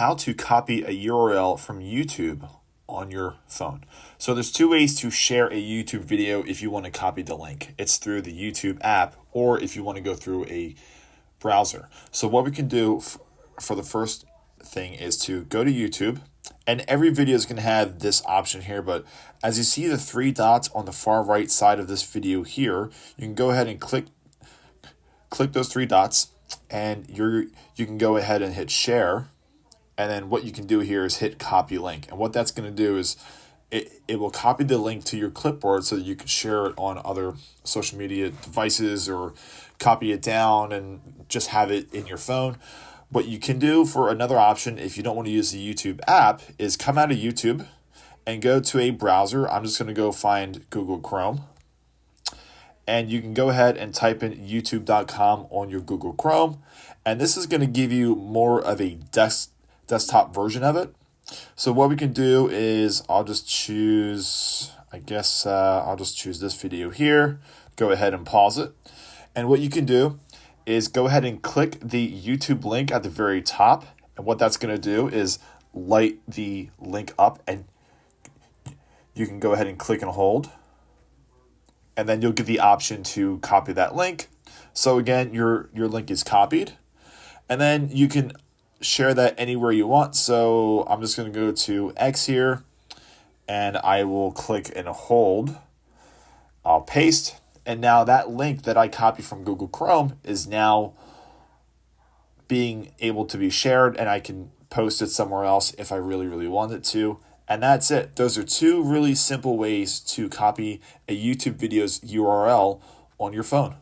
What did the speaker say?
how to copy a URL from YouTube on your phone. So there's two ways to share a YouTube video if you want to copy the link. It's through the YouTube app or if you want to go through a browser. So what we can do for the first thing is to go to YouTube, and every video is going to have this option here, but as you see the three dots on the far right side of this video here, you can go ahead and click those three dots, and you can go ahead and hit share. And then what you can do here is hit copy link. And what that's going to do is it will copy the link to your clipboard so that you can share it on other social media devices or copy it down and just have it in your phone. What you can do for another option, if you don't want to use the YouTube app, is come out of YouTube and go to a browser. I'm just going to go find Google Chrome. And you can go ahead and type in youtube.com on your Google Chrome. And this is going to give you more of a desktop version of it. So what we can do is I'll just choose this video here. Go ahead and pause it. And what you can do is go ahead and click the YouTube link at the very top. And what that's going to do is light the link up, and you can go ahead and click and hold. And then you'll get the option to copy that link. So again, your link is copied. And then you can share that anywhere you want. So I'm just going to go to X here, and I will click and hold. I'll paste. And now that link that I copied from Google Chrome is now being able to be shared, and I can post it somewhere else if I really, really wanted to. And that's it. Those are two really simple ways to copy a YouTube video's URL on your phone.